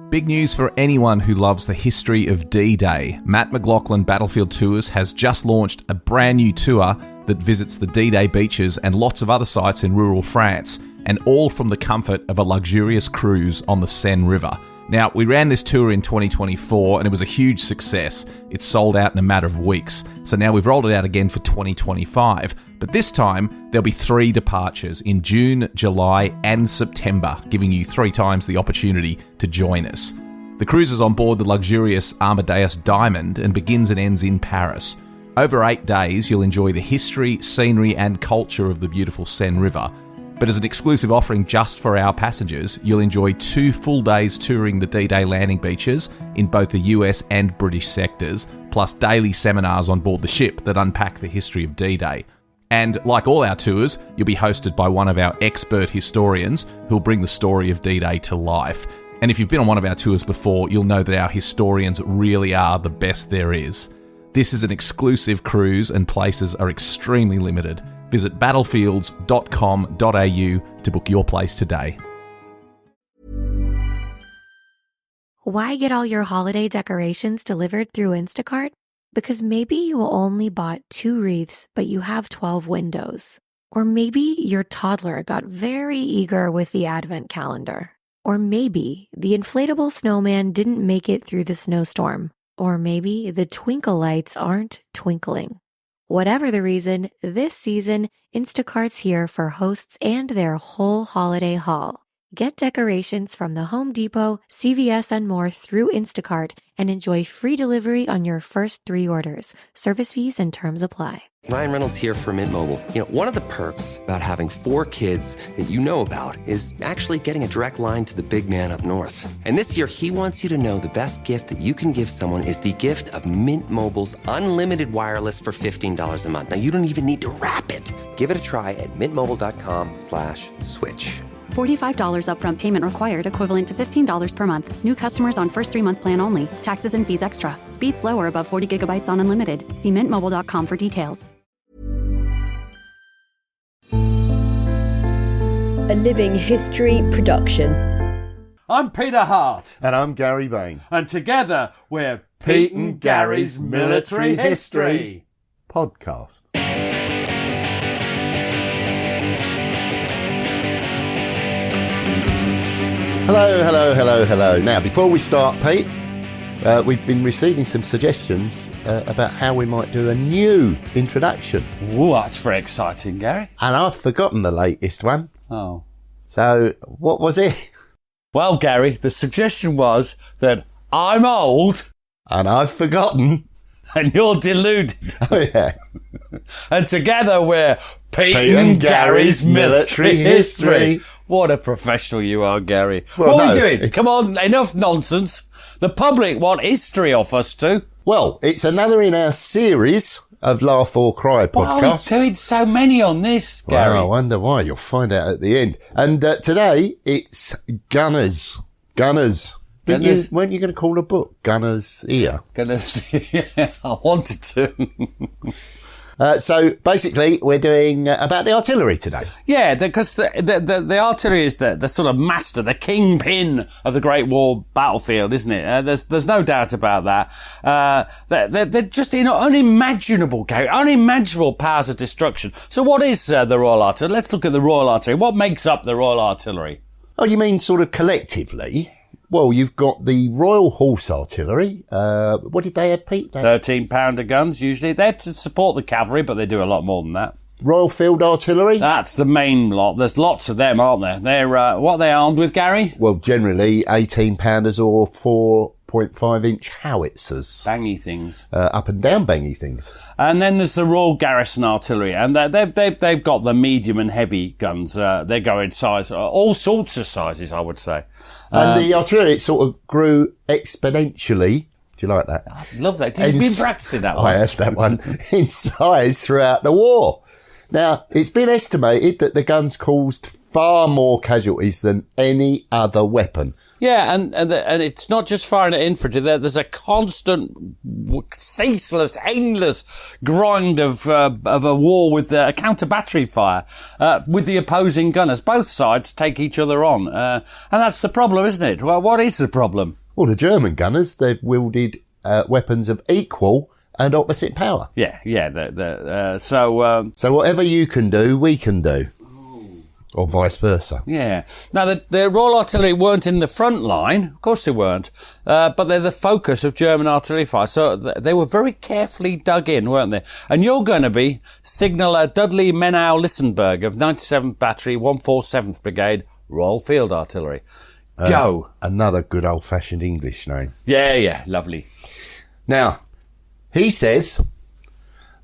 Big news for anyone who loves the history of D-Day. Matt McLachlan Battlefield Tours has just launched a brand new tour that visits the D-Day beaches and lots of other sites in rural France, and all from the comfort of a luxurious cruise on the Seine River. Now, we ran this tour in 2024 and it was a huge success. It sold out in a matter of weeks. So now we've rolled it out again for 2025. But this time, there'll be 3 departures in June, July and September, giving you 3 times the opportunity to join us. The cruise is on board the luxurious Amadeus Diamond and begins and ends in Paris. Over 8 days, you'll enjoy the history, scenery and culture of the beautiful Seine River. But as an exclusive offering just for our passengers, you'll enjoy 2 full days touring the D-Day landing beaches in both the US and British sectors, plus daily seminars on board the ship that unpack the history of D-Day. And like all our tours, you'll be hosted by one of our expert historians who'll bring the story of D-Day to life. And if you've been on one of our tours before, you'll know that our historians really are the best there is. This is an exclusive cruise and places are extremely limited. Visit battlefields.com.au to book your place today. Why get all your holiday decorations delivered through Instacart? Because maybe you only bought 2 wreaths, but you have 12 windows. Or maybe your toddler got very eager with the advent calendar. Or maybe the inflatable snowman didn't make it through the snowstorm. Or maybe the twinkle lights aren't twinkling. Whatever the reason, this season, Instacart's here for hosts and their whole holiday haul. Get decorations from the Home Depot, CVS, and more through Instacart and enjoy free delivery on your first 3 orders. Service fees and terms apply. Ryan Reynolds here for Mint Mobile. You know, one of the perks about having 4 kids that you know about is actually getting a direct line to the big man up north. And this year, he wants you to know the best gift that you can give someone is the gift of Mint Mobile's unlimited wireless for $15 a month. Now, you don't even need to wrap it. Give it a try at mintmobile.com/switch. $45 upfront payment required, equivalent to $15 per month. New customers on first 3-month plan only. Taxes and fees extra. Speed slower above 40 gigabytes on unlimited. See mintmobile.com for details. A Living History production. I'm Peter Hart. And I'm Gary Bain. And together we're Pete and Gary's Military History Podcast. Hello. Now, before we start, Pete, we've been receiving some suggestions about how we might do a new introduction. Ooh, that's very exciting, Gary. And I've forgotten the latest one. Oh. So, what was it? Well, Gary, the suggestion was that I'm old. And I've forgotten. And you're deluded. Oh, yeah. And together we're Pete and Gary's Military History. What a professional you are, Gary. Well, what are we doing? Come on, enough nonsense. The public want history off us too. Well, it's another in our series of Laugh or Cry podcasts. Why are we doing so many on this, Gary? Well, I wonder why. You'll find out at the end. And today, it's Gunners. Weren't you going to call a book Gunner's Ear? Yeah, I wanted to. So basically, we're doing about the artillery today. Yeah, because the artillery is the sort of master, the kingpin of the Great War battlefield, isn't it? There's no doubt about that. They're just unimaginable powers of destruction. So what is the Royal Artillery? Let's look at the Royal Artillery. What makes up the Royal Artillery? Oh, you mean sort of collectively? Well, you've got the Royal Horse Artillery. What did they have, Pete? 13-pounder guns, usually. They're to support the cavalry, but they do a lot more than that. Royal Field Artillery? That's the main lot. There's lots of them, aren't there? They're, what are they armed with, Gary? Well, generally 18-pounders or 4.5-inch howitzers. Bangy things. Up and down bangy things. And then there's the Royal Garrison Artillery, and they've got the medium and heavy guns. They go in size, all sorts of sizes, I would say. And the artillery, it sort of grew exponentially. Do you like that? I love that. You've been practicing that one. I have that one. In size throughout the war. Now, it's been estimated that the guns caused far more casualties than any other weapon. Yeah, and it's not just firing at infantry. There's a constant, ceaseless, endless grind of a war with a counter-battery fire with the opposing gunners. Both sides take each other on. And that's the problem, isn't it? Well, what is the problem? Well, the German gunners, they've wielded weapons of equal and opposite power. Yeah. So whatever you can do, we can do. Or vice versa. Yeah. Now, the Royal Artillery weren't in the front line. Of course they weren't. But they're the focus of German artillery fire. So they were very carefully dug in, weren't they? And you're going to be Signaller Dudley Menau Lissenberg of 97th Battery, 147th Brigade, Royal Field Artillery. Go. Another good old-fashioned English name. Yeah, lovely. Now, he says,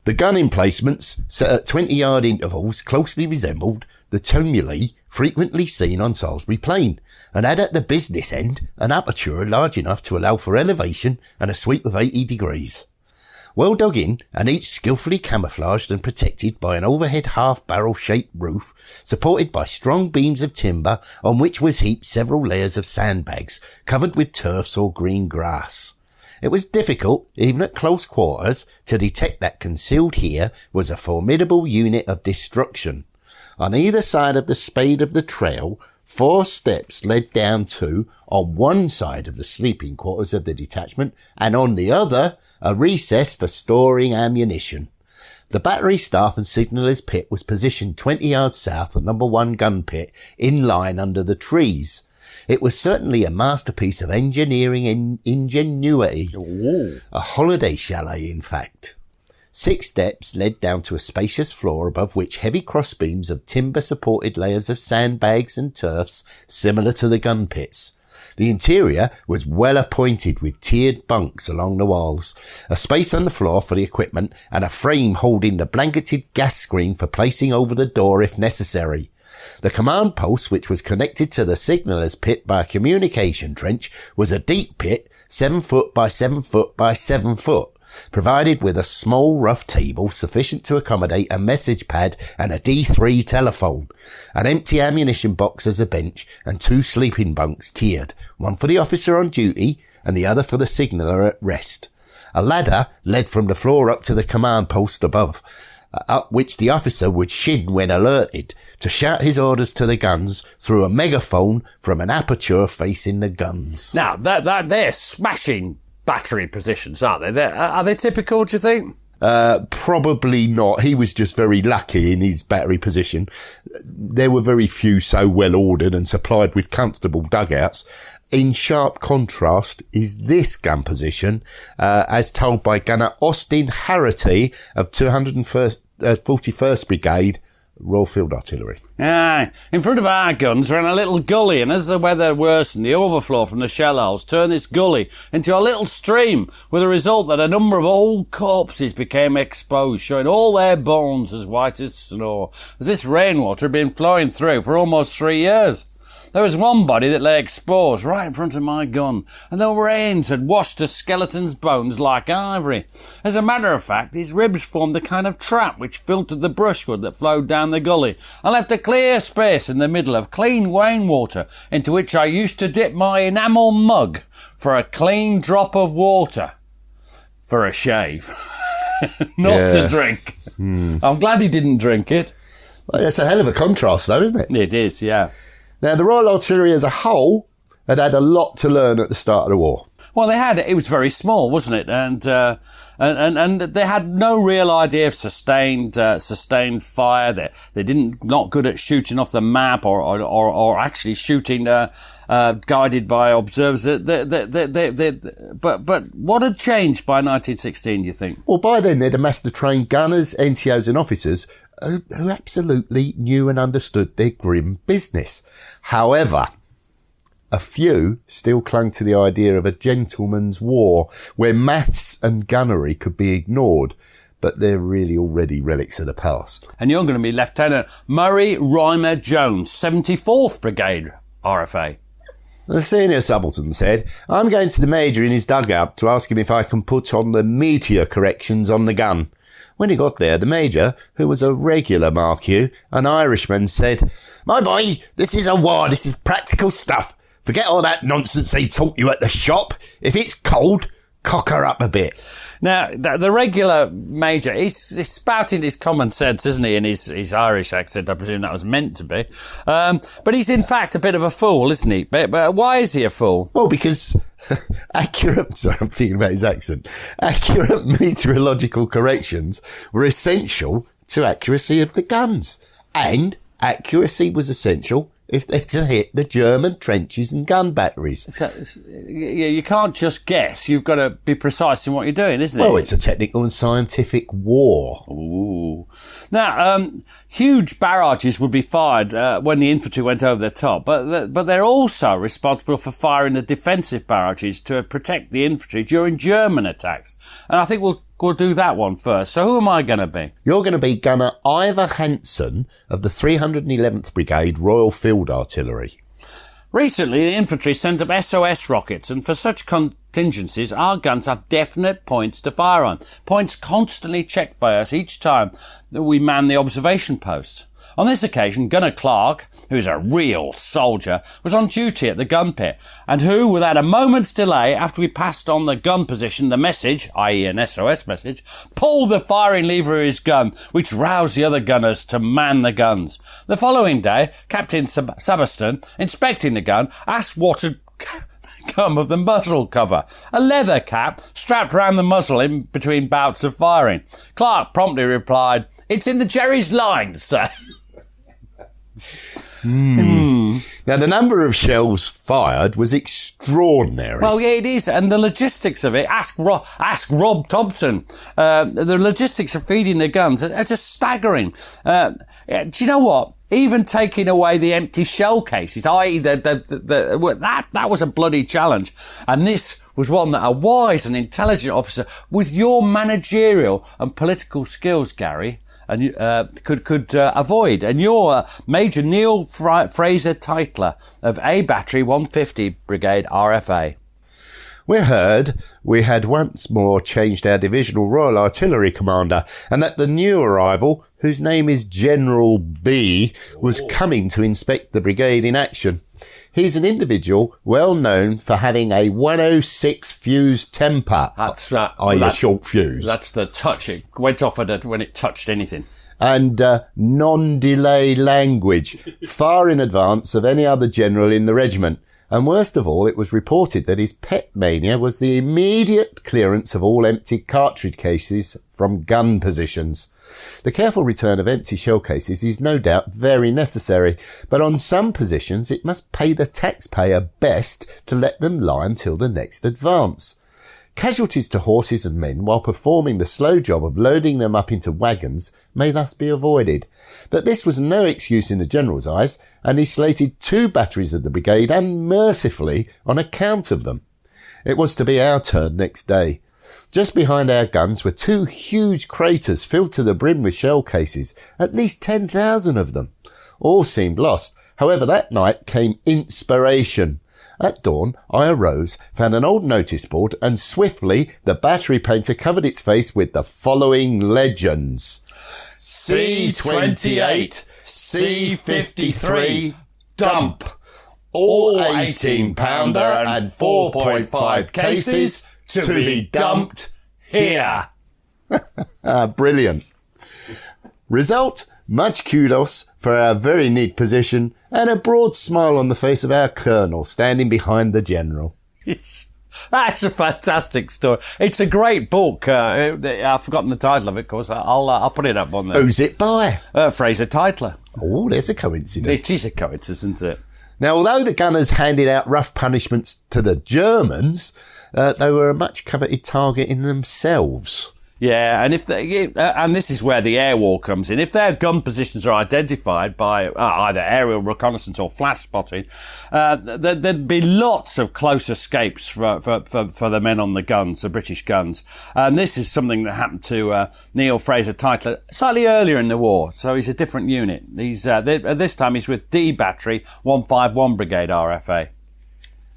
the gun emplacements set at 20-yard intervals closely resembled the tumuli frequently seen on Salisbury Plain, and had at the business end an aperture large enough to allow for elevation and a sweep of 80 degrees. Well dug in, and each skillfully camouflaged and protected by an overhead half-barrel shaped roof, supported by strong beams of timber on which was heaped several layers of sandbags, covered with turfs or green grass. It was difficult, even at close quarters, to detect that concealed here was a formidable unit of destruction. On either side of the spade of the trail, 4 steps led down to, on one side of the sleeping quarters of the detachment, and on the other, a recess for storing ammunition. The battery staff and signaller's pit was positioned 20 yards south of number 1 gun pit, in line under the trees. It was certainly a masterpiece of engineering ingenuity. Ooh. A holiday chalet, in fact. 6 steps led down to a spacious floor above which heavy crossbeams of timber supported layers of sandbags and turfs similar to the gun pits. The interior was well appointed with tiered bunks along the walls, a space on the floor for the equipment, and a frame holding the blanketed gas screen for placing over the door if necessary. The command post, which was connected to the signaller's pit by a communication trench, was a deep pit, 7 foot by 7 foot by 7 foot. Provided with a small rough table sufficient to accommodate a message pad and a D3 telephone, an empty ammunition box as a bench, and 2 sleeping bunks tiered, one for the officer on duty and the other for the signaller at rest. A ladder led from the floor up to the command post above, up which the officer would shin when alerted, to shout his orders to the guns through a megaphone from an aperture facing the guns. Now, they're smashing battery positions, aren't they? Are they typical, do you think? Probably not. He was just very lucky in his battery position. There were very few so well ordered and supplied with comfortable dugouts. In sharp contrast is this gun position, as told by gunner Austin Harrity of 241st Brigade, Royal Field Artillery. Aye. In front of our guns ran a little gully, and as the weather worsened, the overflow from the shell holes turned this gully into a little stream, with the result that a number of old corpses became exposed, showing all their bones as white as snow, as this rainwater had been flowing through for almost 3 years. There was one body that lay exposed right in front of my gun, and the rains had washed the skeleton's bones like ivory. As a matter of fact, his ribs formed a kind of trap which filtered the brushwood that flowed down the gully, and left a clear space in the middle of clean rainwater, into which I used to dip my enamel mug for a clean drop of water. For a shave. Not to drink. I'm glad he didn't drink it. Well, it's a hell of a contrast though, isn't it? It is, yeah. Now, the Royal Artillery as a whole had a lot to learn at the start of the war. Well, it was very small, wasn't it? And they had no real idea of sustained fire. They not good at shooting off the map or actually shooting, guided by observers. But what had changed by 1916, do you think? Well, by then they'd amassed the trained gunners, NCOs and officers who absolutely knew and understood their grim business. However, a few still clung to the idea of a gentleman's war where maths and gunnery could be ignored, but they're really already relics of the past. And you're going to be Lieutenant Murray Rymer Jones, 74th Brigade, RFA. The senior subaltern said, I'm going to the major in his dugout to ask him if I can put on the meteor corrections on the gun. When he got there, the Major, who was a regular Mark you, an Irishman, said, "My boy, this is a war, this is practical stuff. Forget all that nonsense they taught you at the shop. If it's cold, cock her up a bit." Now, the regular Major, he's spouting his common sense, isn't he, in his Irish accent? I presume that was meant to be. But he's in fact a bit of a fool, isn't he? But why is he a fool? Well, because sorry, I'm thinking about his accent. Accurate meteorological corrections were essential to accuracy of the guns. And accuracy was essential if they're to hit the German trenches and gun batteries. Yeah, you can't just guess. You've got to be precise in what you're doing, isn't it? Well, it's a technical and scientific war. Ooh. Now, huge barrages would be fired when the infantry went over the top, but they're also responsible for firing the defensive barrages to protect the infantry during German attacks. And I think we'll do that one first. So who am I going to be? You're going to be Gunner Ivor Hanson of the 311th Brigade Royal Field Artillery. Recently, the infantry sent up SOS rockets, and for such contingencies, our guns have definite points to fire on. Points constantly checked by us each time that we man the observation posts. On this occasion, Gunner Clark, who's a real soldier, was on duty at the gun pit, and who, without a moment's delay, after we passed on the gun position the message, i.e. an SOS message, pulled the firing lever of his gun, which roused the other gunners to man the guns. The following day, Captain Sabaston, inspecting the gun, asked what had come of the muzzle cover. A leather cap strapped round the muzzle in between bouts of firing. Clark promptly replied, "It's in the Jerry's line, sir." Now, the number of shells fired was extraordinary. Well, yeah, it is. And the logistics of it, ask Rob Thompson. The logistics of feeding the guns are just staggering. Do you know what? Even taking away the empty shell cases, i.e. that was a bloody challenge. And this was one that a wise and intelligent officer with your managerial and political skills, Gary, and could avoid. And you're Major Neil Fraser Titler of A Battery 150 Brigade RFA. We heard we had once more changed our Divisional Royal Artillery Commander, and that the new arrival, whose name is General B, was coming to inspect the brigade in action. He's an individual well known for having a 106 fuse temper. That's that. i.e. a short fuse. That's the touch. It went off when it touched anything. And non-delay language, far in advance of any other general in the regiment. And worst of all, it was reported that his pet mania was the immediate clearance of all empty cartridge cases from gun positions. The careful return of empty shell cases is no doubt very necessary, but on some positions it must pay the taxpayer best to let them lie until the next advance. Casualties to horses and men while performing the slow job of loading them up into wagons may thus be avoided. But this was no excuse in the General's eyes, and he slated 2 batteries of the brigade unmercifully on account of them. It was to be our turn next day. Just behind our guns were 2 huge craters filled to the brim with shell cases, at least 10,000 of them. All seemed lost. However, that night came inspiration. At dawn, I arose, found an old notice board, and swiftly the battery painter covered its face with the following legends. C28, C53, dump. All 18-pounder and 4.5 cases to be dumped here. Brilliant. Result, much kudos for our very neat position and a broad smile on the face of our colonel standing behind the general. That's a fantastic story. It's a great book. I've forgotten the title of it, of course. I'll put it up on there. Who's it by? Fraser Titler. Oh, there's a coincidence. It is a coincidence, isn't it? Now, although the gunners handed out rough punishments to the Germans, they were a much coveted target in themselves. Yeah, and and this is where the air war comes in. If their gun positions are identified by either aerial reconnaissance or flash spotting, there'd be lots of close escapes for the men on the guns, the British guns. And this is something that happened to Neil Fraser Titler slightly earlier in the war. So he's a different unit. At this time he's with D Battery 151 Brigade RFA.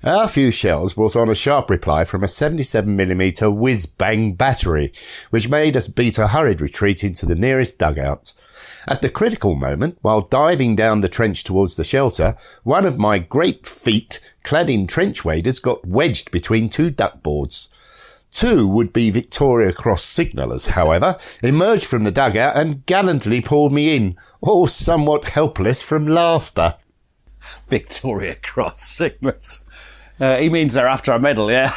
Our few shells brought on a sharp reply from a 77mm whiz-bang battery, which made us beat a hurried retreat into the nearest dugout. At the critical moment, while diving down the trench towards the shelter, one of my great feet, clad in trench waders, got wedged between two duckboards. Two would-be Victoria Cross signallers, however, emerged from the dugout and gallantly pulled me in, all somewhat helpless from laughter. Victoria Cross signallers. He means they're after a medal, yeah.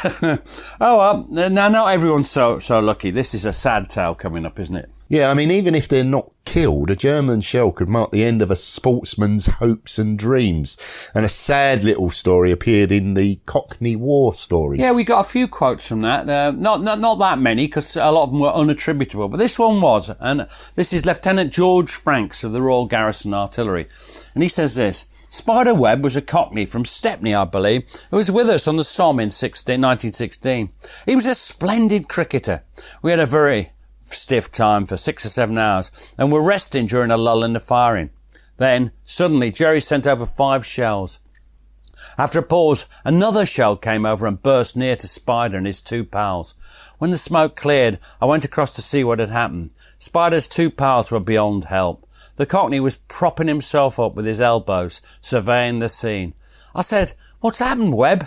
Oh, well, now not everyone's so lucky. This is a sad tale coming up, isn't it? Yeah, I mean, even if they're not killed, a German shell could mark the end of a sportsman's hopes and dreams. And a sad little story appeared in the Cockney War Stories. Yeah, we got a few quotes from that. Not that many, because a lot of them were unattributable. But this one was, and this is Lieutenant George Franks of the Royal Garrison Artillery. And he says this: Spider Webb was a Cockney from Stebnicki, I believe, who was with us on the Somme in 1916. He was a splendid cricketer. We had a very stiff time for 6 or 7 hours and were resting during a lull in the firing. Then, suddenly, Jerry sent over 5 shells. After a pause, another shell came over and burst near to Spider and his 2 pals. When the smoke cleared, I went across to see what had happened. Spider's 2 pals were beyond help. The Cockney was propping himself up with his elbows, surveying the scene. I said, "What's happened, Webb?"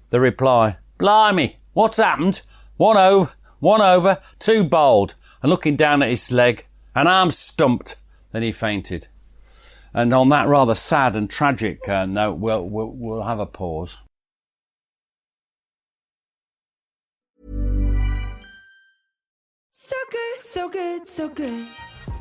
The reply, "Blimey, what's happened? One over, 2 bowled," and looking down at his leg, "and I'm stumped." Then he fainted. And on that rather sad and tragic note, we'll have a pause. So good, so good, so good.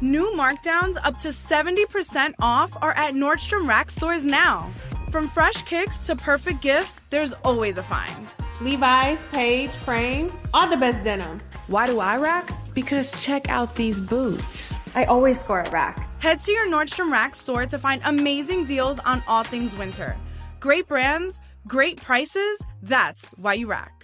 New markdowns up to 70% off are at Nordstrom Rack stores now. From fresh kicks to perfect gifts, there's always a find. Levi's, Paige, Frame, all the best denim. Why do I rack? Because check out these boots. I always score at Rack. Head to your Nordstrom Rack store to find amazing deals on all things winter. Great brands, great prices, that's why you rack.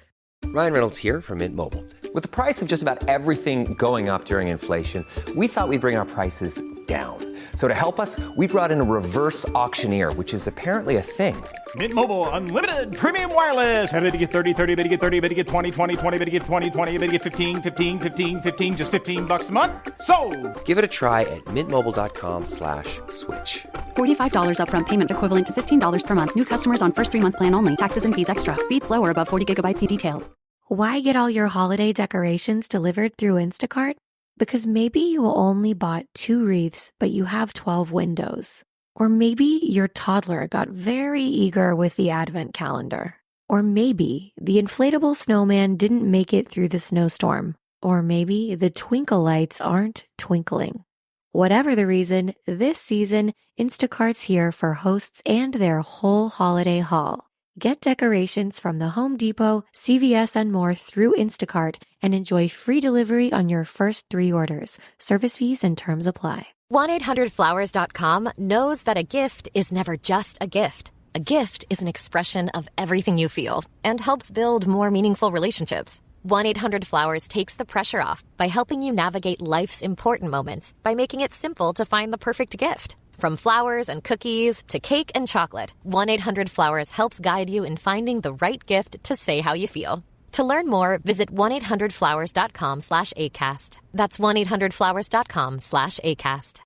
Ryan Reynolds here from Mint Mobile. With the price of just about everything going up during inflation, we thought we'd bring our prices down. So to help us, we brought in a reverse auctioneer, which is apparently a thing. Mint Mobile Unlimited Premium Wireless. How to get 30, 30, how to get 30, how to get 20, 20, 20, how to get 20, 20, how to get 15, 15, 15, 15, just $15 a month? Sold! Give it a try at mintmobile.com/switch. $45 upfront payment equivalent to $15 per month. New customers on first 3-month plan only. Taxes and fees extra. Speed slower above 40 gigabytes. See detail. Why get all your holiday decorations delivered through Instacart? Because maybe you only bought 2 wreaths, but you have 12 windows. Or maybe your toddler got very eager with the advent calendar. Or maybe the inflatable snowman didn't make it through the snowstorm. Or maybe the twinkle lights aren't twinkling. Whatever the reason, this season, Instacart's here for hosts and their whole holiday haul. Get decorations from the Home Depot, CVS, and more through Instacart and enjoy free delivery on your first 3 orders. Service fees and terms apply. 1-800-Flowers.com knows that a gift is never just a gift. A gift is an expression of everything you feel and helps build more meaningful relationships. 1-800-Flowers takes the pressure off by helping you navigate life's important moments by making it simple to find the perfect gift. From flowers and cookies to cake and chocolate, 1-800-Flowers helps guide you in finding the right gift to say how you feel. To learn more, visit 1-800-Flowers.com/ACAST. That's 1-800-Flowers.com/ACAST.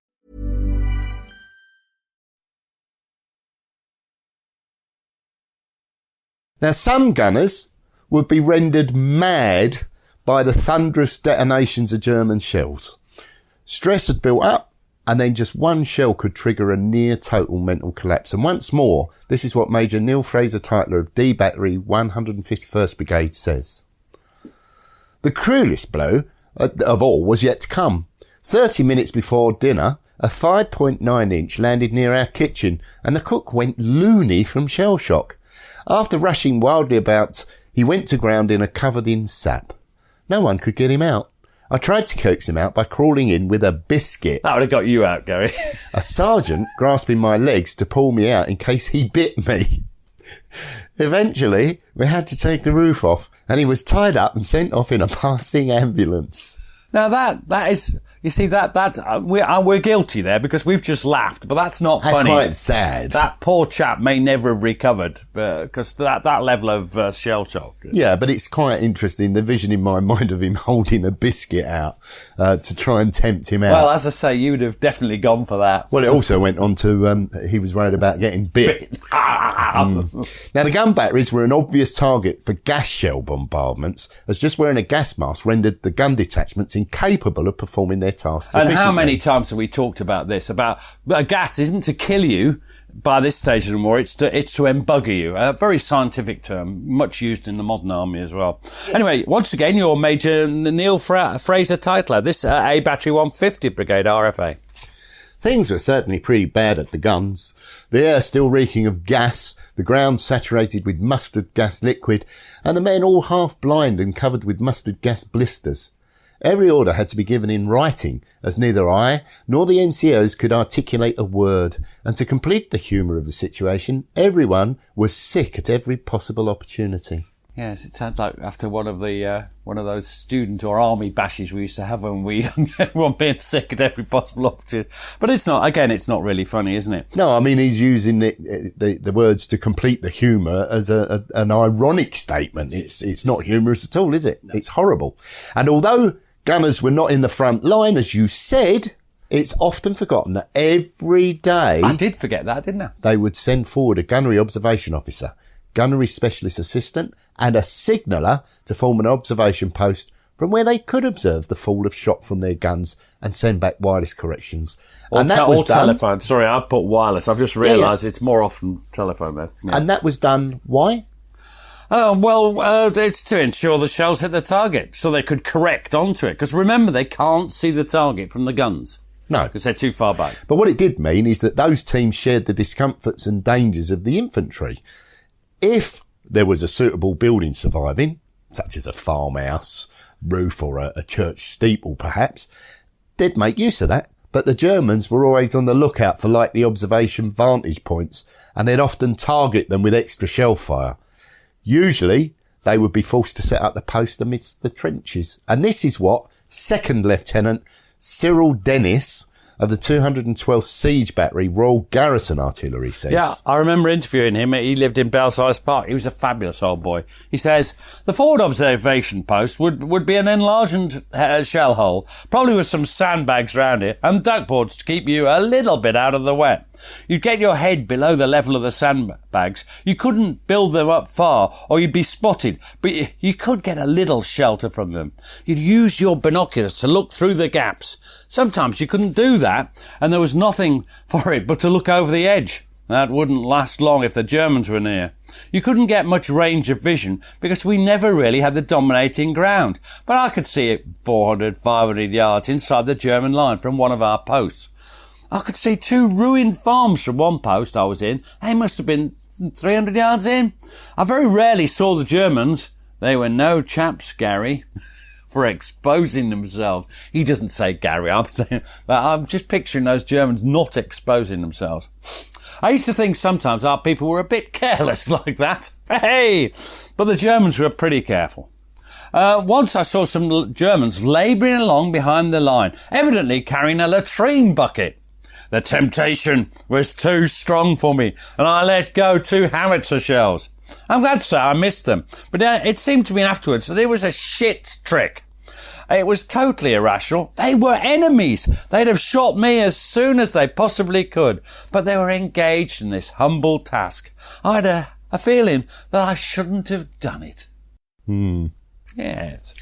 Now, some gunners would be rendered mad by the thunderous detonations of German shells. Stress had built up, and then just one shell could trigger a near-total mental collapse. And once more, this is what Major Neil Fraser Tytler of D Battery 151st Brigade says. The cruelest blow of all was yet to come. 30 minutes before dinner, a 5.9-inch landed near our kitchen, and the cook went loony from shell shock. After rushing wildly about, he went to ground in a covered in sap. No one could get him out. I tried to coax him out by crawling in with a biscuit. That would have got you out, Gary. A sergeant grasping my legs to pull me out in case he bit me. Eventually, we had to take the roof off, and he was tied up and sent off in a passing ambulance. Now that is, you see, we're guilty there because we've just laughed, but that's not funny. That's quite sad. That poor chap may never have recovered because that level of shell shock. Yeah, but it's quite interesting, the vision in my mind of him holding a biscuit out to try and tempt him out. Well, as I say, you would have definitely gone for that. Well, it also went on to, he was worried about getting bit. Now, the gun batteries were an obvious target for gas shell bombardments, as just wearing a gas mask rendered the gun detachments incapable of performing their tasks And efficiently. how many times have we talked about this? About a gas isn't to kill you by this stage of the war, it's to embugger you. A very scientific term, much used in the modern army as well. Anyway, once again, your Major Neil Fraser Titler, this A Battery 150 Brigade RFA. Things were certainly pretty bad at the guns. The air still reeking of gas, the ground saturated with mustard gas liquid, and the men all half blind and covered with mustard gas blisters. Every order had to be given in writing, as neither I nor the NCOs could articulate a word, and to complete the humour of the situation, everyone was sick at every possible opportunity. Yes, it sounds like after one of those student or army bashes we used to have when we everyone being sick at every possible opportunity. But it's not really funny, isn't it? No, I mean, he's using the words to complete the humour as an ironic statement. It's not humorous at all, is it? No. It's horrible. And although gunners were not in the front line, as you said, it's often forgotten that every day... I did forget that, didn't I? They would send forward a gunnery observation officer, gunnery specialist assistant, and a signaller to form an observation post from where they could observe the fall of shot from their guns and send back wireless corrections. And that was done... telephone. Sorry, I put wireless. I've just realised it's more often telephone there. Yeah. And that was done, why? It's to ensure the shells hit the target, so they could correct onto it. Because remember, they can't see the target from the guns. No. Because they're too far back. But what it did mean is that those teams shared the discomforts and dangers of the infantry. If there was a suitable building surviving, such as a farmhouse, roof or a church steeple perhaps, they'd make use of that. But the Germans were always on the lookout for likely observation vantage points, and they'd often target them with extra shell fire. Usually, they would be forced to set up the post amidst the trenches. And this is what Second Lieutenant Cyril Dennis of the 212th Siege Battery Royal Garrison Artillery says. Yeah, I remember interviewing him. He lived in Belsize Park. He was a fabulous old boy. He says, the forward observation post would be an enlarged shell hole, probably with some sandbags around it, and duckboards to keep you a little bit out of the wet. You'd get your head below the level of the sandbags. You couldn't build them up far, or you'd be spotted, but you could get a little shelter from them. You'd use your binoculars to look through the gaps. Sometimes you couldn't do that, and there was nothing for it but to look over the edge. That wouldn't last long if the Germans were near. You couldn't get much range of vision because we never really had the dominating ground, but I could see it 400, 500 yards inside the German line from one of our posts. I could see 2 ruined farms from one post I was in. They must have been 300 yards in. I very rarely saw the Germans. They were no chaps, Gary, for exposing themselves. He doesn't say Gary, I'm saying, but I'm just picturing those Germans not exposing themselves. I used to think sometimes our people were a bit careless like that. Hey! But the Germans were pretty careful. Once I saw some Germans labouring along behind the line, evidently carrying a latrine bucket. The temptation was too strong for me, and I let go 2 howitzer shells. I'm glad to say I missed them, but it seemed to me afterwards that it was a shit trick. It was totally irrational. They were enemies. They'd have shot me as soon as they possibly could, but they were engaged in this humble task. I had a feeling that I shouldn't have done it. Yes.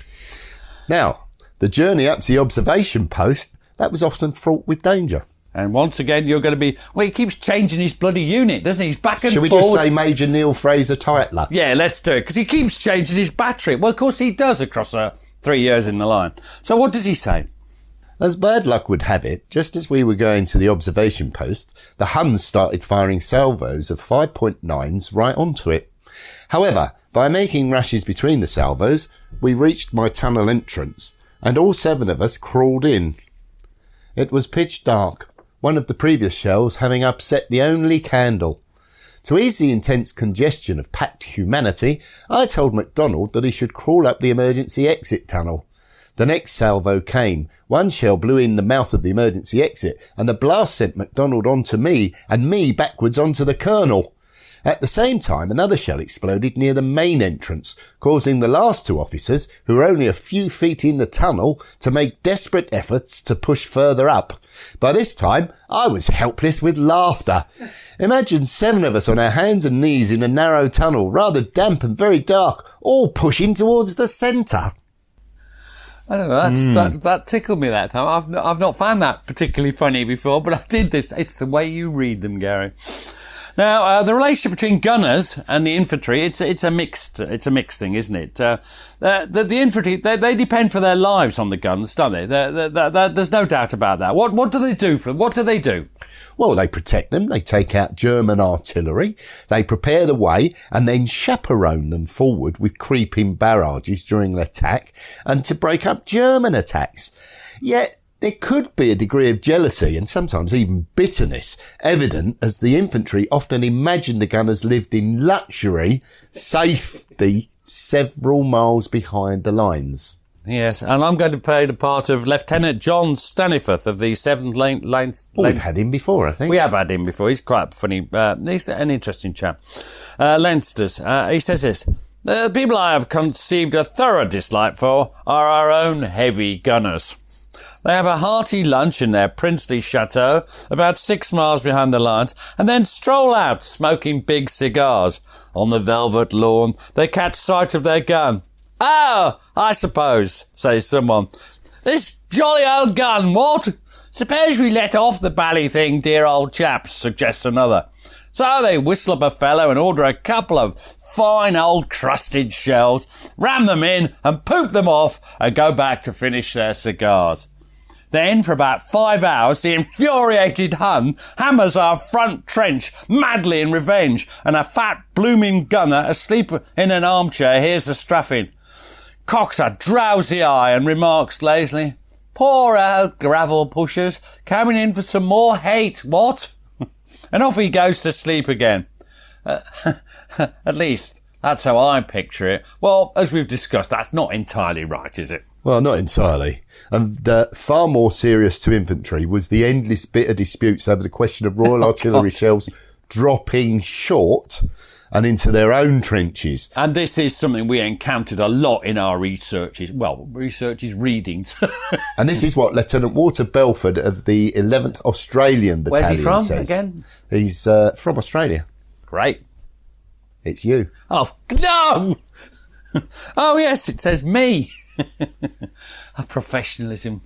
Now, the journey up to the observation post, that was often fraught with danger. And once again, you're going to be... Well, he keeps changing his bloody unit, doesn't he? He's back and forward. Shall we just say Major Neil Fraser Titler? Yeah, let's do it, because he keeps changing his battery. Well, of course he does across 3 years in the line. So what does he say? As bad luck would have it, just as we were going to the observation post, the Huns started firing salvos of 5.9s right onto it. However, by making rushes between the salvos, we reached my tunnel entrance, and all 7 of us crawled in. It was pitch dark, one of the previous shells having upset the only candle. To ease the intense congestion of packed humanity, I told MacDonald that he should crawl up the emergency exit tunnel. The next salvo came. One shell blew in the mouth of the emergency exit, and the blast sent MacDonald onto me, and me backwards onto the colonel. At the same time, another shell exploded near the main entrance, causing the last two officers, who were only a few feet in the tunnel, to make desperate efforts to push further up. By this time, I was helpless with laughter. Imagine 7 of us on our hands and knees in a narrow tunnel, rather damp and very dark, all pushing towards the centre. I don't know, that tickled me that time. I've not found that particularly funny before, but I did this. It's the way you read them, Gary. Now, the relationship between gunners and the infantry, it's a mixed thing, isn't it? The infantry, they depend for their lives on the guns, don't they? There's no doubt about that. What do they do what do they do? Well, they protect them, they take out German artillery, they prepare the way, and then chaperone them forward with creeping barrages during an attack, and to break up German attacks. Yet, there could be a degree of jealousy and sometimes even bitterness evident, as the infantry often imagined the gunners lived in luxury, safety several miles behind the lines. Yes, and I'm going to play the part of Lieutenant John Staniforth of the 7th Lane. We've had him before, I think. We have had him before. He's quite funny. He's an interesting chap. Leinsters. He says this. The people I have conceived a thorough dislike for are our own heavy gunners. They have a hearty lunch in their princely chateau, about 6 miles behind the lines, and then stroll out smoking big cigars. On the velvet lawn, they catch sight of their gun. "Oh, I suppose," says someone. "This jolly old gun, what? Suppose we let off the bally thing, dear old chaps," suggests another. So they whistle up a fellow and order a couple of fine old crusted shells, ram them in and poop them off and go back to finish their cigars. Then, for about 5 hours, the infuriated Hun hammers our front trench madly in revenge, and a fat blooming gunner asleep in an armchair hears the straffing, cocks a drowsy eye and remarks lazily, "Poor old gravel pushers, coming in for some more hate, what?" And off he goes to sleep again. At least, that's how I picture it. Well, as we've discussed, that's not entirely right, is it? Well, not entirely. And far more serious to infantry was the endless bitter disputes over the question of Royal Artillery shells dropping short and into their own trenches. And this is something we encountered a lot in our researches. Well, readings. And this is what Lieutenant Walter Belford of the 11th Australian Battalion says. Where's he from again? He's from Australia. Great. It's you. Oh, no! Oh, yes, it says me. Professionalism.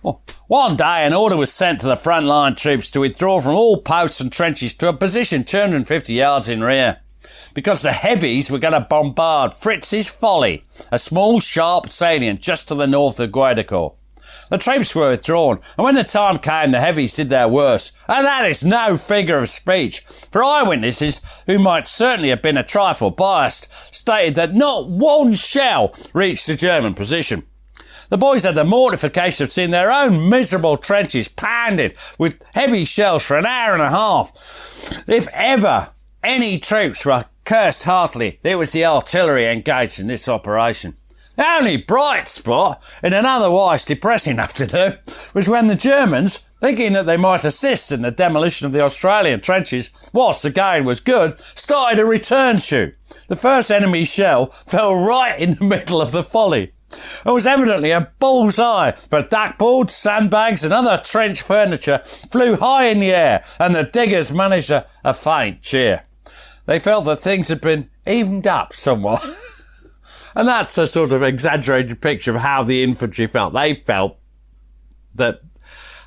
Well, one day an order was sent to the frontline troops to withdraw from all posts and trenches to a position 250 yards in rear, because the heavies were going to bombard Fritz's Folly, a small sharp salient just to the north of Guadalcanal. The troops were withdrawn, and when the time came, the heavies did their worst, and that is no figure of speech, for eyewitnesses, who might certainly have been a trifle biased, stated that not one shell reached the German position. The boys had the mortification of seeing their own miserable trenches pounded with heavy shells for an hour and a half. If ever any troops were cursed heartily, it was the artillery engaged in this operation. The only bright spot in an otherwise depressing afternoon was when the Germans, thinking that they might assist in the demolition of the Australian trenches whilst the going was good, started a return shoot. The first enemy shell fell right in the middle of the Folly. It was evidently a bullseye, for duckboards, sandbags and other trench furniture flew high in the air, and the diggers managed a faint cheer. They felt that things had been evened up somewhat. And that's a sort of exaggerated picture of how the infantry felt. They felt that,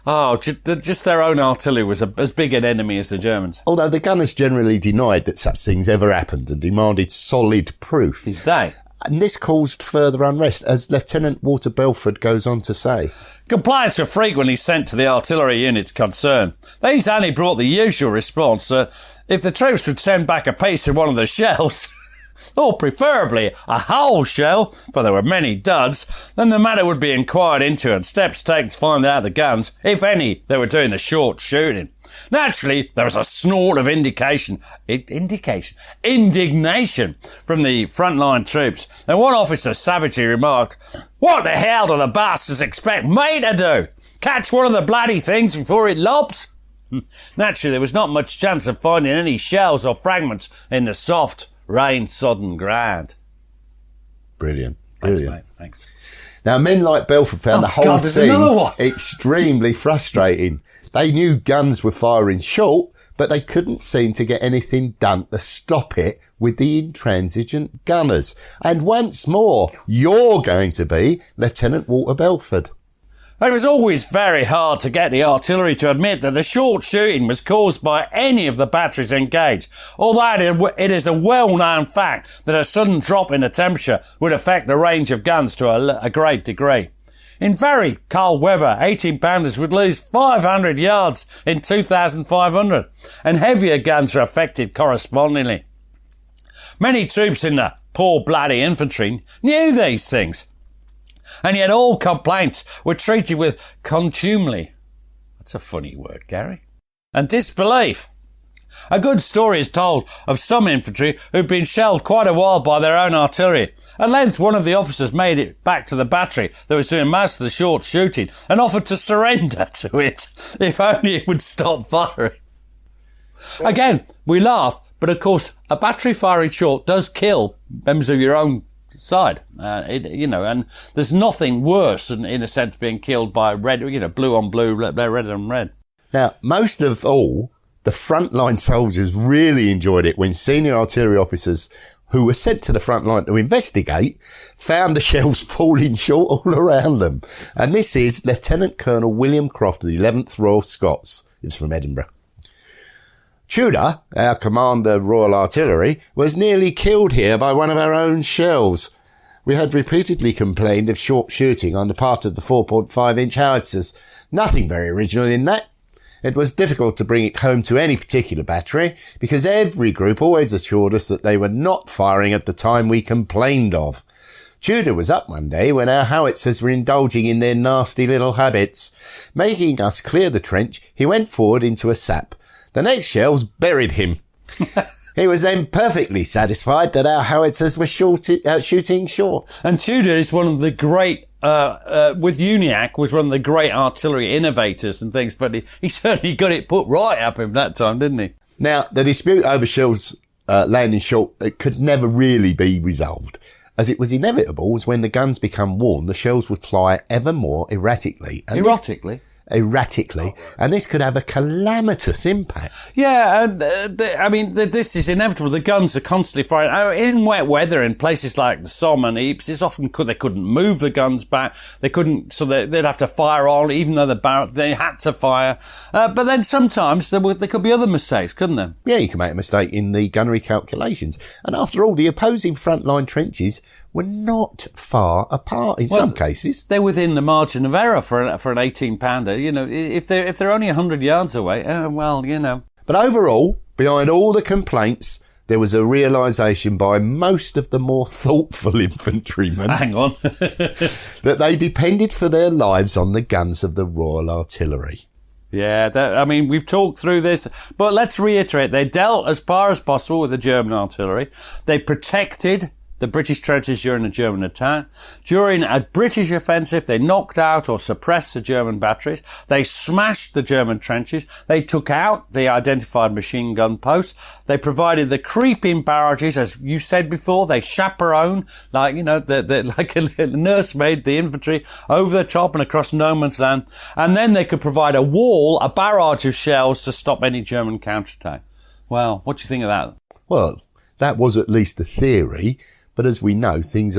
just their own artillery was as big an enemy as the Germans. Although the gunners generally denied that such things ever happened and demanded solid proof. Did they? And this caused further unrest, as Lieutenant Walter Belford goes on to say. Complaints were frequently sent to the artillery units concerned. These only brought the usual response that if the troops would send back a piece of one of the shells, or preferably a whole shell, for there were many duds, then the matter would be inquired into and steps taken to find out the guns, if any, that were doing the short shooting. Naturally, there was a snort of indignation from the frontline troops, and one officer savagely remarked, "What the hell do the bastards expect me to do? Catch one of the bloody things before it lobs?" Naturally, there was not much chance of finding any shells or fragments in the soft, rain-sodden ground. Brilliant. Thanks, mate. Thanks. Now, men like Belford found the whole thing extremely frustrating. They knew guns were firing short, but they couldn't seem to get anything done to stop it with the intransigent gunners. And once more, you're going to be Lieutenant Walter Belford. It was always very hard to get the artillery to admit that the short shooting was caused by any of the batteries engaged, although it is a well-known fact that a sudden drop in the temperature would affect the range of guns to a great degree. In very cold weather, 18-pounders would lose 500 yards in 2,500, and heavier guns are affected correspondingly. Many troops in the poor bloody infantry knew these things, and yet all complaints were treated with contumely. That's a funny word, Gary. And disbelief. A good story is told of some infantry who'd been shelled quite a while by their own artillery. At length, one of the officers made it back to the battery that was doing most of the short shooting and offered to surrender to it if only it would stop firing. Again, we laugh, but of course, a battery firing short does kill members of your own side, and there's nothing worse than, in a sense, being killed by red, blue on blue, red on red. Now, most of all, the frontline soldiers really enjoyed it when senior artillery officers who were sent to the front line to investigate found the shells falling short all around them. And this is Lieutenant Colonel William Croft of the 11th Royal Scots. He was from Edinburgh. Tudor, our commander of Royal Artillery, was nearly killed here by one of our own shells. We had repeatedly complained of short shooting on the part of the 4.5-inch howitzers. Nothing very original in that. It was difficult to bring it home to any particular battery because every group always assured us that they were not firing at the time we complained of. Tudor was up one day when our howitzers were indulging in their nasty little habits. Making us clear the trench, he went forward into a sap. The next shells buried him. He was then perfectly satisfied that our howitzers were shooting short. And Tudor is one of the great, with Uniacke, was one of the great artillery innovators and things, but he certainly got it put right up him that time, didn't he? Now, the dispute over shells landing short, it could never really be resolved, as it was inevitable as when the guns become warm, the shells would fly ever more erratically. And this could have a calamitous impact. Yeah, and this is inevitable. The guns are constantly firing. In wet weather, in places like the Somme and Ypres, it's often they couldn't move the guns back. They couldn't, so they'd have to fire on, even though they had to fire. But then sometimes there could be other mistakes, couldn't there? Yeah, you can make a mistake in the gunnery calculations. And after all, the opposing frontline trenches were not far apart in some cases. They're within the margin of error for an 18-pounder. If they're only 100 yards away, But overall, behind all the complaints, there was a realisation by most of the more thoughtful infantrymen that they depended for their lives on the guns of the Royal Artillery. Yeah, we've talked through this, but let's reiterate, they dealt as far as possible with the German artillery. They protected the British trenches during a German attack. During a British offensive, they knocked out or suppressed the German batteries. They smashed the German trenches. They took out the identified machine gun posts. They provided the creeping barrages, as you said before. They chaperone, like a nursemaid, the infantry over the top and across no man's land. And then they could provide a wall, a barrage of shells to stop any German counterattack. Well, what do you think of that? Well, that was at least a theory. But as we know, things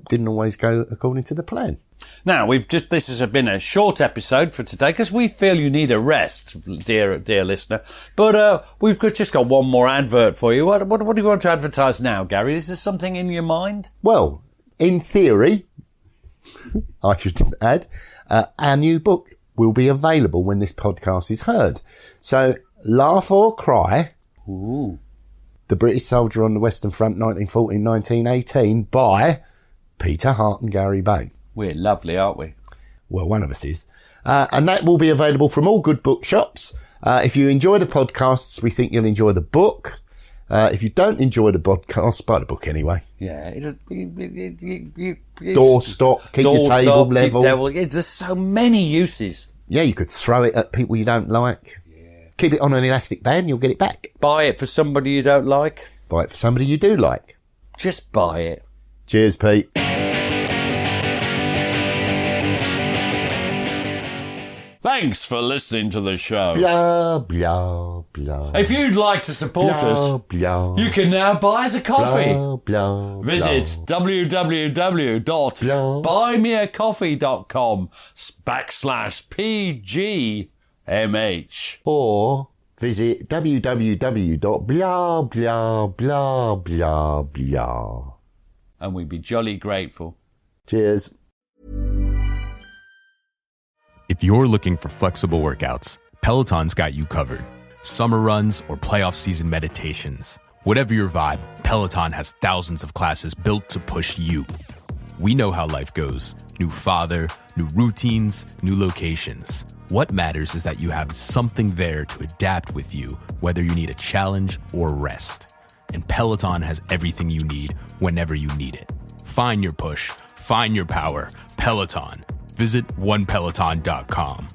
didn't always go according to the plan. Now, this has been a short episode for today because we feel you need a rest, dear listener. But we've just got one more advert for you. What do you want to advertise now, Gary? Is there something in your mind? Well, in theory, I should add, our new book will be available when this podcast is heard. So, Laugh or Cry. Ooh. The British Soldier on the Western Front 1914-1918 by Peter Hart and Gary Bain. We're lovely, aren't we? Well, one of us is. And that will be available from all good bookshops. If you enjoy the podcasts, we think you'll enjoy the book. If you don't enjoy the podcast, buy the book anyway. Yeah. Doorstop, keep your table level. There's so many uses. Yeah, you could throw it at people you don't like. Yeah. Keep it on an elastic band, you'll get it back. Buy it for somebody you don't like. Buy it for somebody you do like. Just buy it. Cheers, Pete. Thanks for listening to the show. Blah, blah, blah. If you'd like to support us, you can now buy us a coffee. Visit www.buymeacoffee.com/PGMH. Or visit www.blah. And we'd be jolly grateful. Cheers. If you're looking for flexible workouts, Peloton's got you covered. Summer runs or playoff season meditations. Whatever your vibe, Peloton has thousands of classes built to push you. We know how life goes. New father, new routines, new locations. What matters is that you have something there to adapt with you, whether you need a challenge or rest. And Peloton has everything you need whenever you need it. Find your push. Find your power. Peloton. Visit onepeloton.com.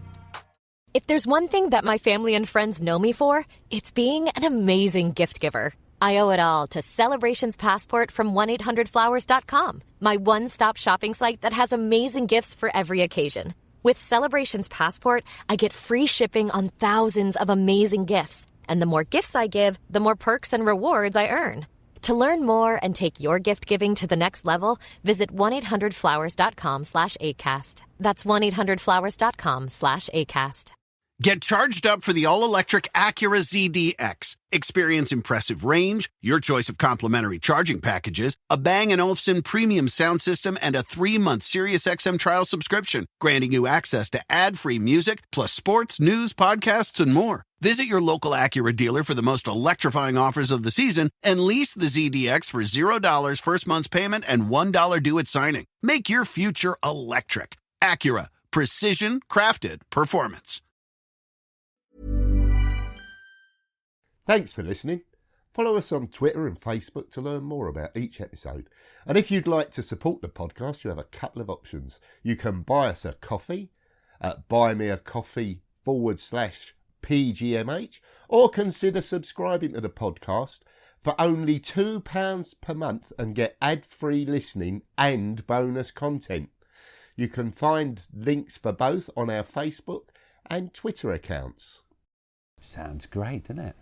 If there's one thing that my family and friends know me for, it's being an amazing gift giver. I owe it all to Celebrations Passport from 1-800-Flowers.com, my one-stop shopping site that has amazing gifts for every occasion. With Celebrations Passport, I get free shipping on thousands of amazing gifts. And the more gifts I give, the more perks and rewards I earn. To learn more and take your gift giving to the next level, visit 1-800-Flowers.com/ACAST. That's 1-800-Flowers.com/ACAST. Get charged up for the all-electric Acura ZDX. Experience impressive range, your choice of complimentary charging packages, a Bang & Olufsen premium sound system, and a 3-month SiriusXM trial subscription, granting you access to ad-free music, plus sports, news, podcasts, and more. Visit your local Acura dealer for the most electrifying offers of the season and lease the ZDX for $0 first month's payment and $1 due at signing. Make your future electric. Acura. Precision crafted performance. Thanks for listening. Follow us on Twitter and Facebook to learn more about each episode. And if you'd like to support the podcast, you have a couple of options. You can buy us a coffee at buymeacoffee.com/PGMH, or consider subscribing to the podcast for only £2 per month and get ad-free listening and bonus content. You can find links for both on our Facebook and Twitter accounts. Sounds great, doesn't it?